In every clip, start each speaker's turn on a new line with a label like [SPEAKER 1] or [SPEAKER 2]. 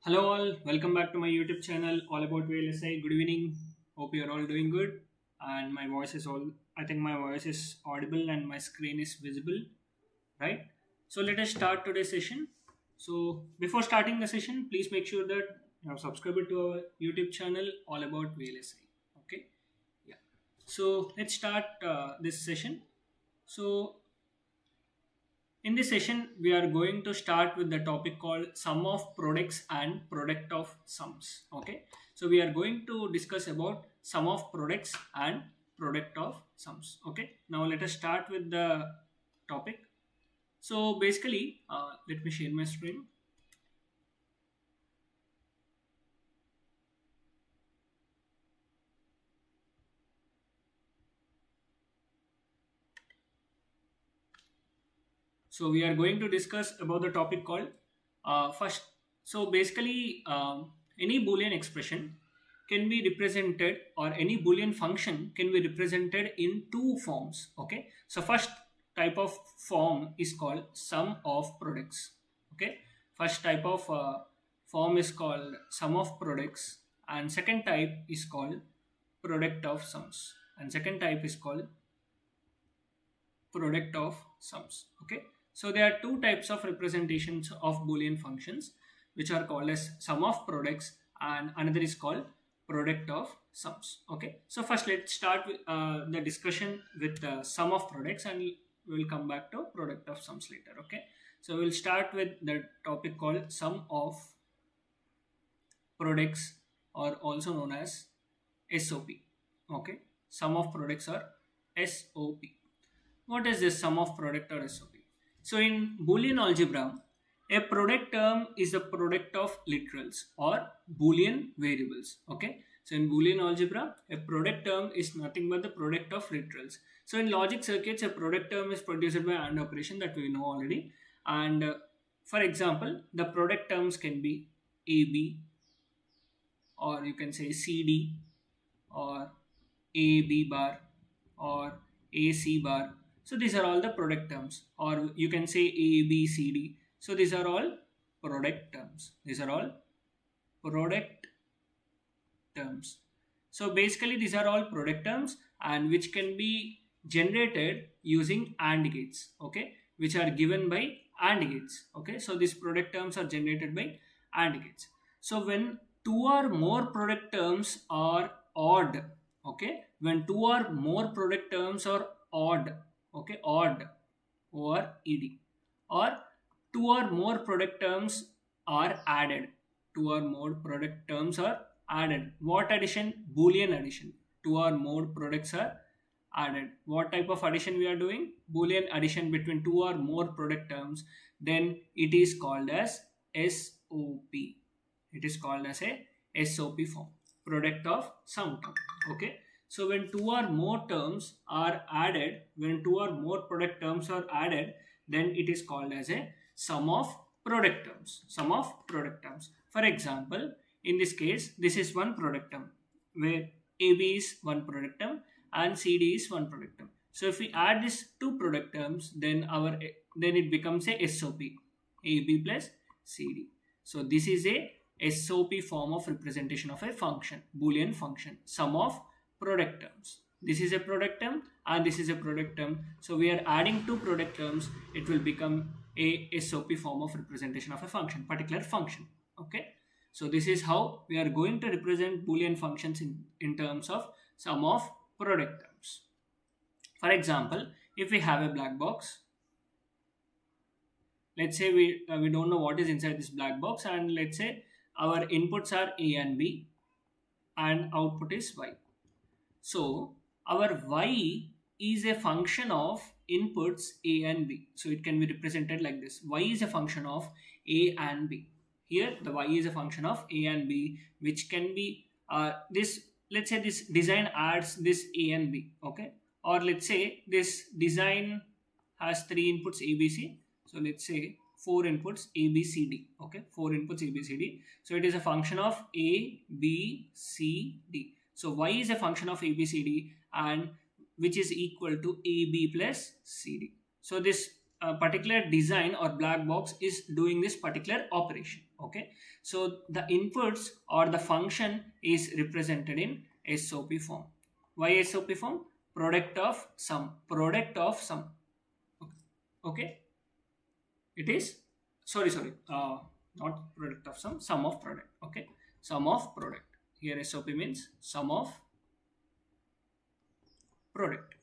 [SPEAKER 1] Hello all, welcome back to my YouTube channel all about VLSI. Good evening. Hope you're all doing good. And my voice is I think my voice is audible and my screen is visible, right? So let us start today's session. So before starting the session, please make sure that you have subscribed to our YouTube channel all about VLSI. Okay. Yeah. So let's start this session. So in this session, we are going to start with the topic called sum of products and product of sums. Okay, so we are going to discuss about sum of products and product of sums. Okay, now let us start with the topic. So basically, let me share my screen. So we are going to discuss about the topic called first. So basically, any Boolean expression can be represented, or any Boolean function can be represented in two forms. Okay, so first type of form is called sum of products. Okay, first type of form is called sum of products, and second type is called product of sums, and second type is called product of sums. Okay, so there are two types of representations of Boolean functions, which are called as sum of products, and another is called product of sums. Okay, so first let's start with the discussion with the sum of products, and we'll come back to product of sums later. Okay, so we'll start with the topic called sum of products, or also known as SOP. Okay, sum of products or SOP. What is this sum of product or SOP? So in Boolean algebra, a product term is a product of literals or Boolean variables. Okay, so in Boolean algebra, a product term is nothing but the product of literals. So in logic circuits, a product term is produced by AND operation, that we know already. And for example, the product terms can be AB, or you can say CD, or AB bar, or AC bar. So these are all the product terms, or you can say A, B, C, D. So these are all product terms. These are all product terms. So basically these are all product terms, and which can be generated using AND gates. Okay, which are given by AND gates. Okay, so these product terms are generated by AND gates. So when two or more product terms are odd, okay, when two or more product terms are odd, okay, odd or ed, or two or more product terms are added, two or more product terms are added. What addition? Boolean addition. Two or more products are added. What type of addition we are doing? Boolean addition between two or more product terms. Then it is called as SOP. It is called as a SOP form, product of sum term. Okay, so when two or more terms are added, when two or more product terms are added, then it is called as a sum of product terms. Sum of product terms. For example, in this case, this is one product term where AB is one product term and CD is one product term. So if we add these two product terms, then it becomes a SOP, AB plus CD. So this is a SOP form of representation of a function, Boolean function, sum of product terms. This is a product term and this is a product term. So we are adding two product terms. It will become a SOP form of representation of a function, particular function. Okay, so this is how we are going to represent Boolean functions in terms of sum of product terms. For example, if we have a black box, let's say we don't know what is inside this black box, and let's say our inputs are A and B and output is Y. So our Y is a function of inputs A and B. So it can be represented like this. Y is a function of A and B. Here the Y is a function of A and B, which can be this, let's say this design adds this A and B. Okay, or let's say this design has three inputs A, B, C. So let's say four inputs A, B, C, D. Okay, four inputs A, B, C, D. So it is a function of A, B, C, D. So Y is a function of A, B, C, D, and which is equal to A, B plus C, D. So this particular design or black box is doing this particular operation. Okay, so the inputs or the function is represented in SOP form. Why SOP form? Product of sum. Product of sum. Okay, it is not product of sum of product. Okay, sum of product. Here SOP means sum of product.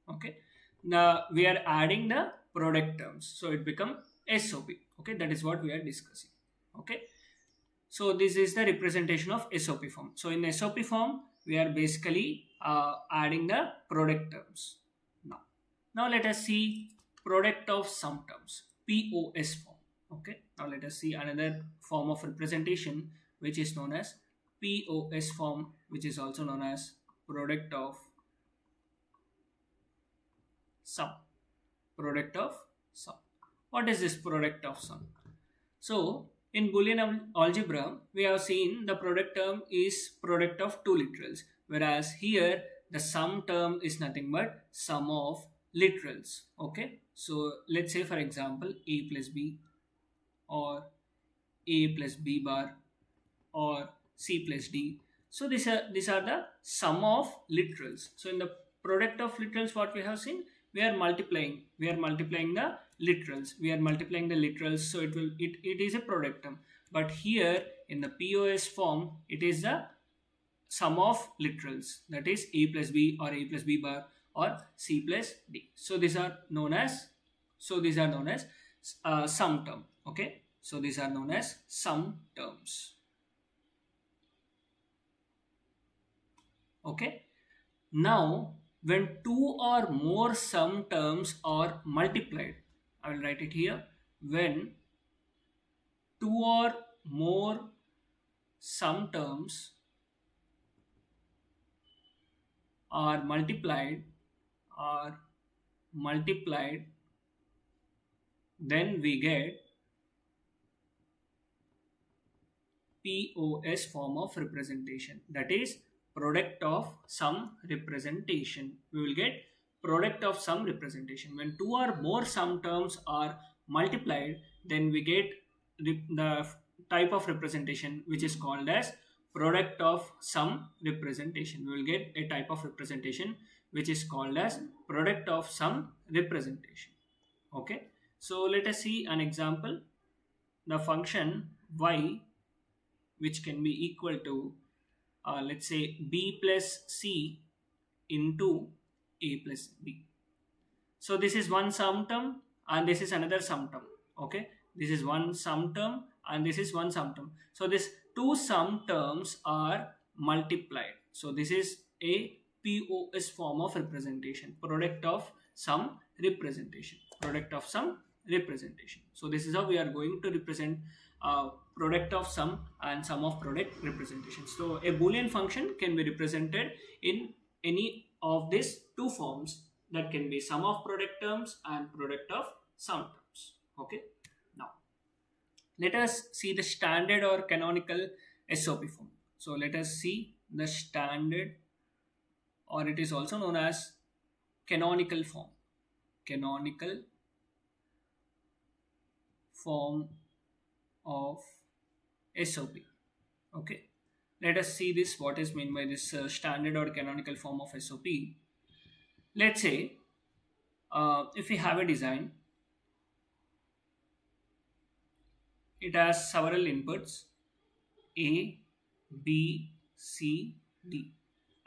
[SPEAKER 1] Okay, now we are adding the product terms, so it become SOP. Okay, that is what we are discussing. Okay, so this is the representation of SOP form. So in SOP form we are basically adding the product terms. Now let us see product of sum terms, POS form. Okay, now let us see another form of representation which is known as POS form, which is also known as product of sum. Product of sum. What is this product of sum? So in Boolean algebra we have seen the product term is product of two literals, whereas here the sum term is nothing but sum of literals. Okay, so let's say for example a plus b, or a plus b bar, or c plus d. So these are the sum of literals. So in the product of literals, what we have seen, we are multiplying the literals. So it is a product term. But here in the POS form, it is the sum of literals, that is a plus b or a plus b bar or c plus d. So these are known as sum term. Okay, so these are known as sum terms. Okay, now when two or more sum terms are multiplied, I will write it here. When two or more sum terms are multiplied, then we get POS form of representation, that is product of sum representation. We will get product of sum representation. When two or more sum terms are multiplied, then we get the type of representation which is called as product of sum representation. We will get a type of representation which is called as product of sum representation. Okay, so let us see an example. The function y, which can be equal to let's say b plus c into a plus b. So this is one sum term and this is another sum term. Okay, this is one sum term and this is one sum term. So these two sum terms are multiplied. So this is a POS form of representation, product of sum representation. So this is how we are going to represent product of sum and sum of product representation. So a Boolean function can be represented in any of these two forms, that can be sum of product terms and product of sum terms. Okay, now let us see the standard or canonical SOP form. So let us see the standard, or it is also known as canonical form. Canonical form of SOP. Okay, let us see this, what is meant by this standard or canonical form of SOP. Let's say if we have a design, it has several inputs A, B, C, D,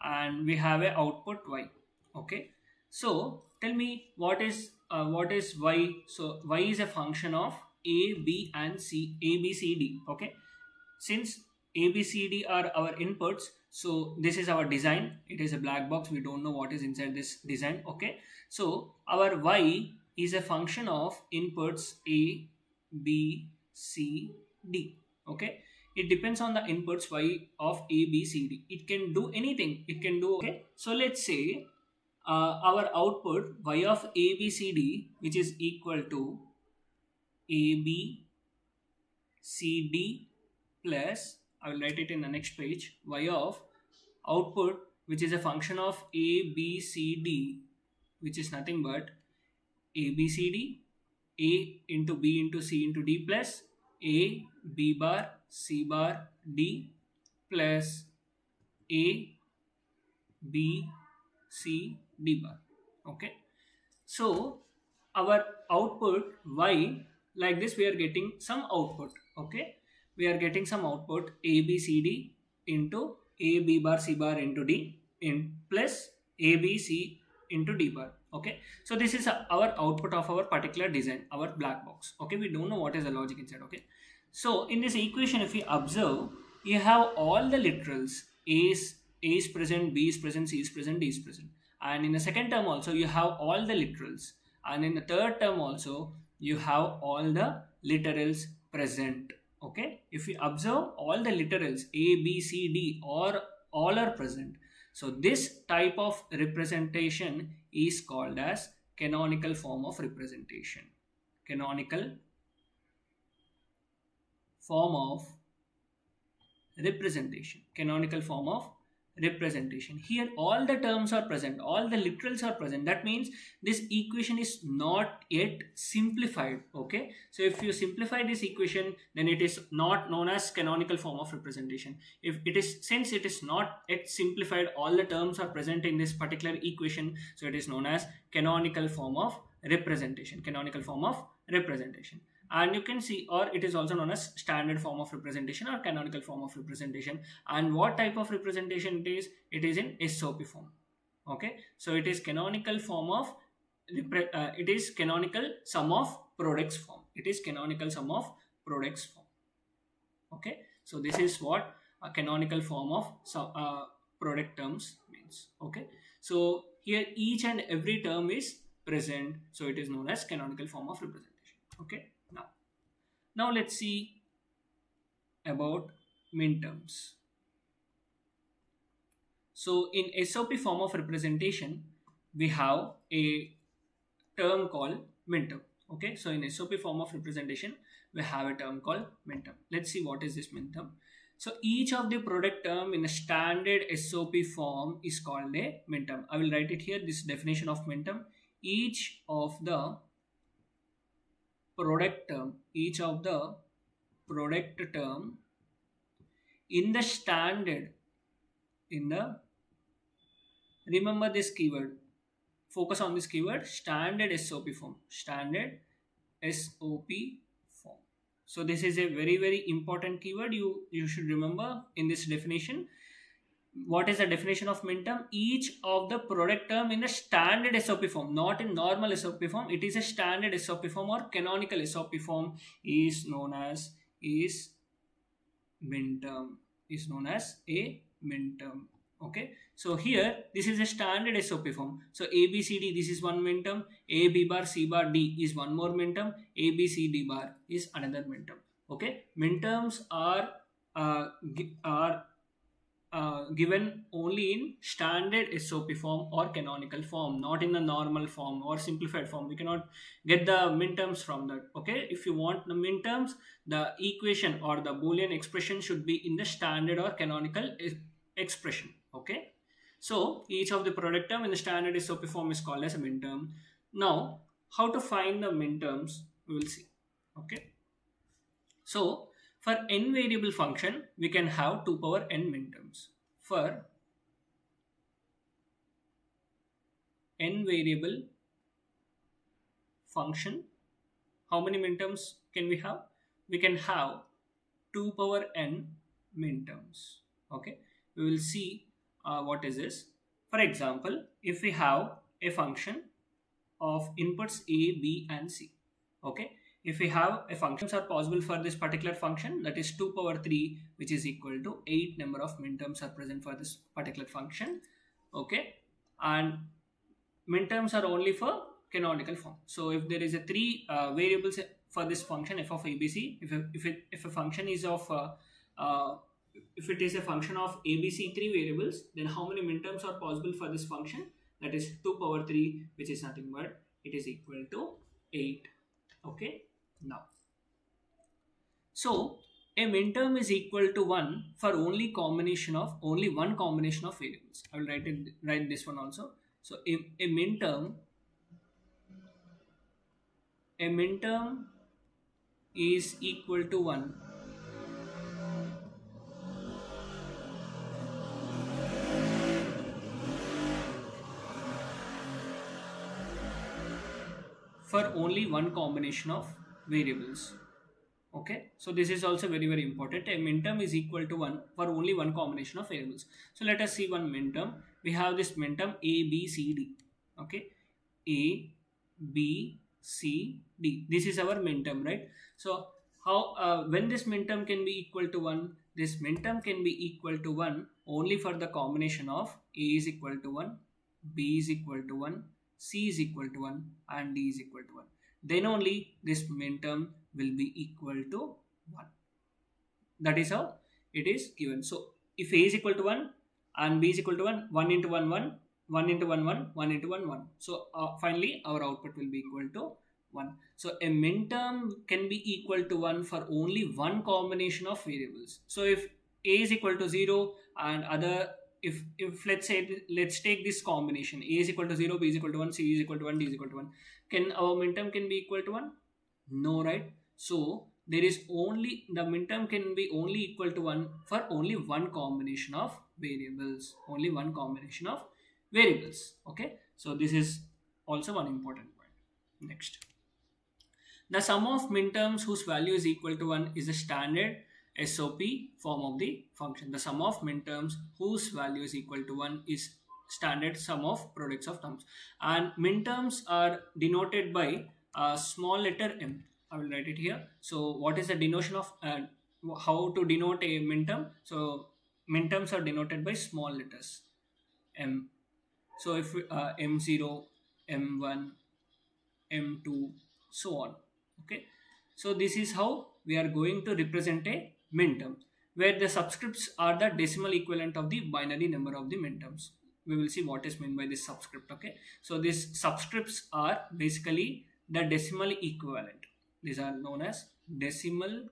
[SPEAKER 1] and we have a output y. Okay, so tell me what is y. So y is a function of A, B and C, A, B, C, D. Okay, since A, B, C, D are our inputs, so this is our design. It is a black box, we don't know what is inside this design. Okay, so our y is a function of inputs A, B, C, D. Okay, it depends on the inputs y of A, B, C, D. It can do anything, it can do. Okay, so let's say our output y of A, B, C, D, which is equal to A, B, C, D plus, I will write it in the next page, y of output, which is a function of A, B, C, D, which is nothing but A, B, C, D A into B into C into D plus A, B bar, C bar, D plus A, B, C, D bar. Okay. So our output Y, like this we are getting some output. Okay. We are getting some output A, B, C, D into A, B bar, C bar into D in plus A, B, C into D bar. Okay. So this is our output of our particular design, our black box. Okay. We don't know what is the logic inside. Okay. So in this equation, if we observe, you have all the literals. A is present, B is present, C is present, D is present. And in the second term also, you have all the literals. And in the third term also, you have all the literals present. Okay. If we observe, all the literals A, B, C, D or all are present. So this type of representation is called as canonical form of representation. Canonical form of representation. Canonical form of representation. Here all the terms are present, all the literals are present. That means this equation is not yet simplified. Okay. So if you simplify this equation, then it is not known as canonical form of representation. If it is, since it is not yet simplified, all the terms are present in this particular equation, so it is known as canonical form of representation. Canonical form of representation. And you can see, or it is also known as standard form of representation or canonical form of representation. And what type of representation it is? It is in SOP form. Okay. So it is canonical form of, it is canonical sum of products form. It is canonical sum of products form. Okay. So this is what a canonical form of product terms means. Okay. So here each and every term is present. So it is known as canonical form of representation. Okay. Now let's see about minterms. So in SOP form of representation, we have a term called minterm. Okay, so in SOP form of representation, we have a term called minterm. Let's see what is this minterm. So each of the product term in a standard SOP form is called a minterm. I will write it here, this definition of minterm. Each of the product term, each of the product term in the standard, remember this keyword, focus on this keyword, standard SOP form, standard SOP form. So this is a very, very important keyword you should remember in this definition. What is the definition of minterm? Each of the product term in a standard SOP form, not in normal SOP form. It is a standard SOP form or canonical SOP form is known as minterm. Is known as a minterm. Okay. So here this is a standard SOP form. So A, B, C, D, this is one minterm. A, B bar, C bar, D is one more minterm. A, B, C, D bar is another minterm. Okay. Minterms are given only in standard SOP form or canonical form, not in the normal form or simplified form. We cannot get the minterms from that. Okay, if you want the minterms, the equation or the Boolean expression should be in the standard or canonical expression. Okay, so each of the product term in the standard SOP form is called as a minterm. Now, how to find the minterms, we will see. Okay, so for n variable function, we can have 2 power n minterms. For n variable function, how many minterms can we have? We can have 2 power n minterms. Okay, we will see what is this. For example, if we have a function of inputs A, B and C. Okay, if we have a functions are possible for this particular function, that is 2 power 3, which is equal to 8 number of minterms are present for this particular function. Okay, and minterms are only for canonical form. So if there is a 3 variables for this function f of abc, if a function is of if it is a function of abc 3 variables, then how many minterms are possible for this function? That is 2 power 3, which is nothing but it is equal to 8. Okay, now, so a minterm is equal to 1 for only one combination of variables. I will write this one also. So a minterm a minterm is equal to 1 for only one combination of variables. Okay, so this is also very important. A minterm is equal to 1 for only one combination of variables. So let us see one minterm. We have this minterm a, b, c, d. Okay, a, b, c, d. This is our minterm, right? So how when this minterm can be equal to 1? This minterm can be equal to 1 only for the combination of a is equal to 1, b is equal to 1, c is equal to 1, and d is equal to 1. Then only this minterm will be equal to 1. That is how it is given. So if a is equal to 1 and b is equal to 1, 1 into 1, 1, 1 into 1, 1, 1 into 1, 1. So finally our output will be equal to 1. So a minterm can be equal to 1 for only one combination of variables. So if a is equal to 0 and other, if let's take this combination, a is equal to 0, b is equal to 1, c is equal to 1, d is equal to 1, can our minterm can be equal to 1? No, right? So there is only, the minterm can be only equal to 1 for only one combination of variables. Only one combination of variables. Okay, so this is also one important point. Next, the sum of minterms whose value is equal to 1 is the standard SOP form of the function. The sum of minterms whose value is equal to 1 is standard sum of products of terms, and minterms are denoted by a small letter m. I will write it here. So what is the denotation of how to denote a minterm? So minterms are denoted by small letters m. So if m0, m1, m2, so on. Okay, so this is how we are going to represent a minterm, where the subscripts are the decimal equivalent of the binary number of the minterms. We will see what is meant by this subscript. Okay, so these subscripts are basically the decimal equivalent. These are known as decimal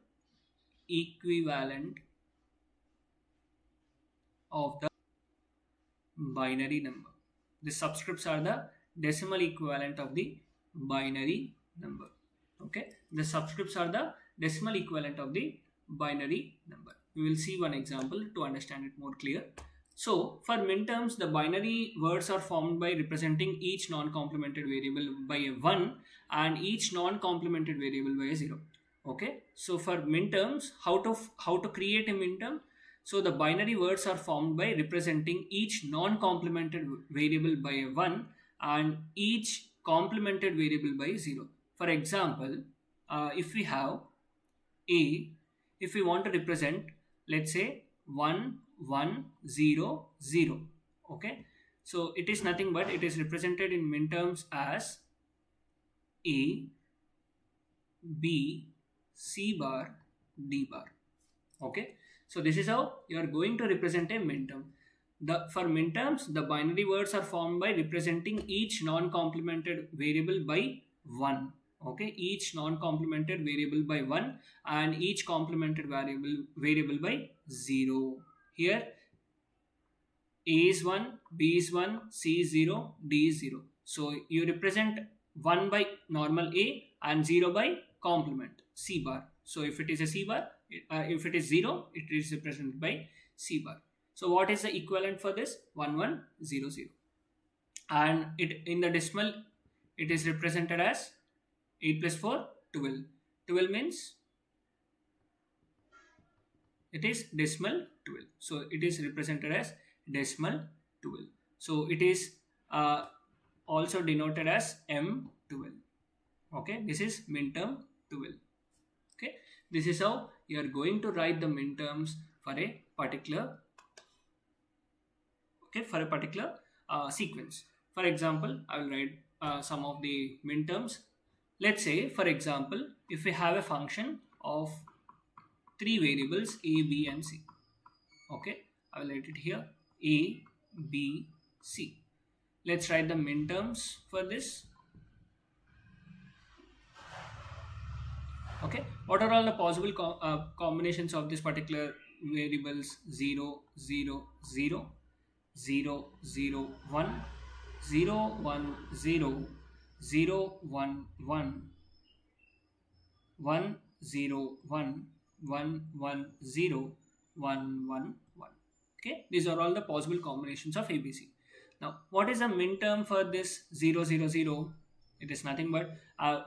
[SPEAKER 1] equivalent of the binary number. The subscripts are the decimal equivalent of the binary number. Okay, the subscripts are the decimal equivalent of the binary number. We will see one example to understand it more clear. So for minterms, the binary words are formed by representing each non-complemented variable by a 1 and each non-complemented variable by a 0. Okay, so for minterms, how to create a minterm? So the binary words are formed by representing each non-complemented variable by a 1 and each complemented variable by 0. For example, if we have a, if we want to represent, let's say 1, 1, 0, 0. Okay, so it is nothing but it is represented in minterms as a, b, c bar, d bar. Okay, so this is how you are going to represent a minterm. For minterms, the binary words are formed by representing each non-complemented variable by 1. Okay, each non-complemented variable by 1 and each complemented variable by 0. Here a is 1, b is 1, c is 0, d is 0. So you represent 1 by normal a and 0 by complement c bar. So if it is a c bar, if it is 0, it is represented by c bar. So what is the equivalent for this? 1, 1, 0, 0. And it in the decimal, it is represented as 8 plus 4, 12. 12 means it is decimal 12. So it is represented as decimal 12. So it is also denoted as M12. Okay, this is minterm 12. Okay, this is how you are going to write the minterms for a particular sequence. For example, I will write some of the minterms. Let's say, for example, if we have a function of 3 variables a, b and c. Okay, I will write it here, a, b, c. Let's write the minterms for this. Okay, what are all the possible combinations of this particular variables? 0, 0, 0, 0, 0, 1, 0, 1, 0, 0, 1, 1, 1 0 1 1 1 0 1 1 1. Okay, these are all the possible combinations of ABC. Now, what is the min term for this 0 0 0? It is nothing but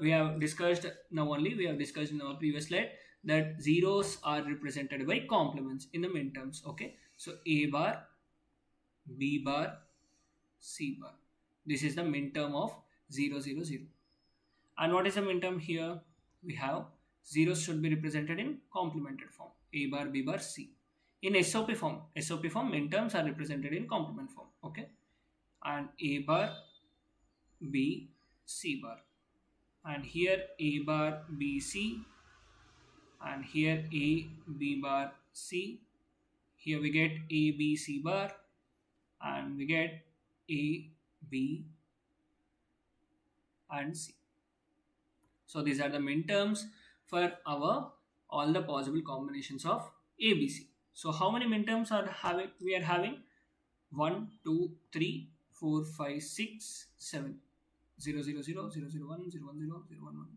[SPEAKER 1] we have discussed now only, we have discussed in our previous slide that zeros are represented by complements in the min terms. Okay, so A bar, B bar, C bar. This is the min term of 0 0 0. And what is the min term here? We have zeros should be represented in complemented form, A bar, B bar, C. In SOP form min terms are represented in complement form. Okay, and A bar, B, C bar, and here A bar, B, C, and here A, B bar, C. Here we get A, B, C bar, and we get A, B, and C. So these are the min terms for our all the possible combinations of ABC. So how many min terms we are having? 1, 2, 3, 4, 5, 6, 7. 0 0 0 0 0 1 0 1 0 0 1 1.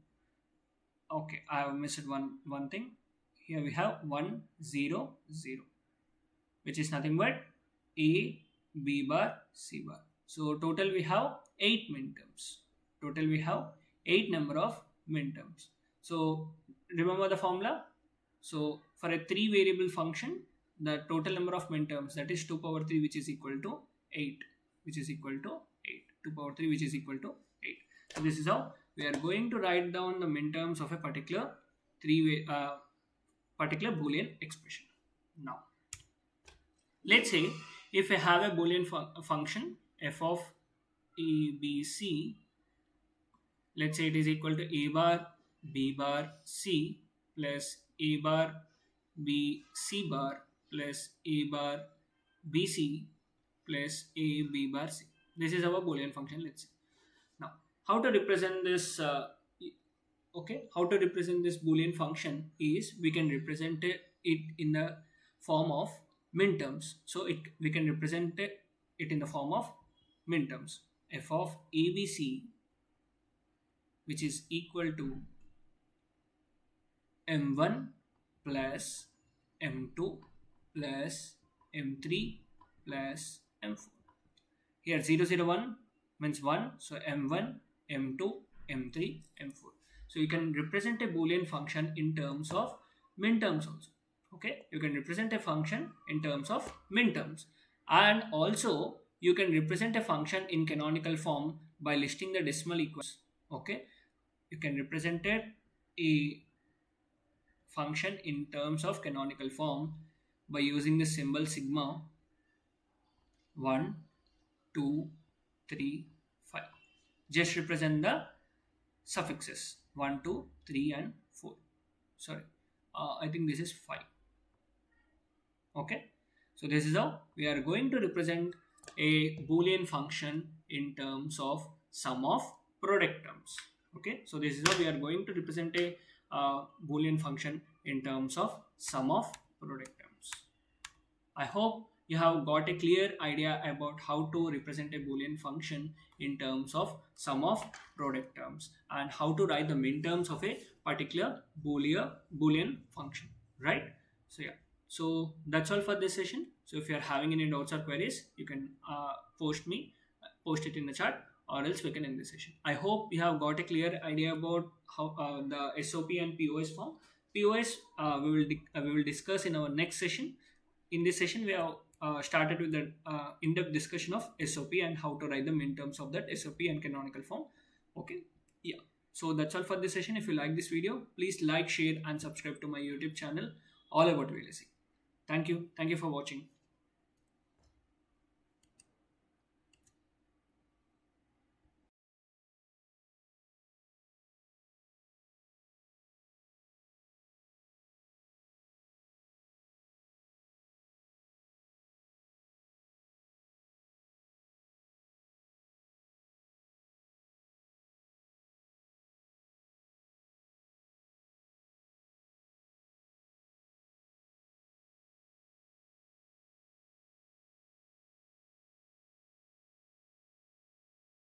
[SPEAKER 1] Okay, I have missed one thing. Here we have 1 0 0, which is nothing but A, B bar, C bar. So total we have 8 min terms. Total we have 8 number of min terms. So remember the formula. So for a 3 variable function, the total number of min terms, that is 2 power 3, which is equal to 8, which is equal to 8. 2 power 3, which is equal to 8. So this is how we are going to write down the min terms of a particular particular Boolean expression. Now, let's say if I have a Boolean function f of a, b, c, let's say it is equal to a bar, b bar, c plus a bar, b, c bar plus a bar, b, c plus a, b bar, c. This is our Boolean function, let's say. Now, how to represent this? How to represent this Boolean function is we can represent it in the form of min terms. So we can represent it in the form of min terms. F of ABC, which is equal to M1 plus M2 plus M3 plus M4. Here 0 0 1 means 1, so M1, M2, M3, M4. So you can represent a Boolean function in terms of min terms also. Okay, you can represent a function in terms of min terms, and also you can represent a function in canonical form by listing the decimal equals. Okay, you can represent a function in terms of canonical form by using the symbol sigma 1, 2, 3, 5. Just represent the suffixes 1, 2, 3 and 4. Sorry, I think this is 5. Okay, so this is how we are going to represent a Boolean function in terms of sum of product terms. Okay, so this is how we are going to represent a Boolean function in terms of sum of product terms. I hope you have got a clear idea about how to represent a Boolean function in terms of sum of product terms and how to write the min terms of a particular Boolean function, right? So yeah, so that's all for this session. So if you are having any doubts or queries, you can post it in the chat, or else we can end the session. I hope you have got a clear idea about how the SOP and POS form. POS we will discuss in our next session. In this session, we have started with the in-depth discussion of SOP and how to write the min terms of that SOP and canonical form. Okay, yeah. So that's all for this session. If you like this video, please like, share and subscribe to my YouTube channel all about VLSI. Thank you for watching.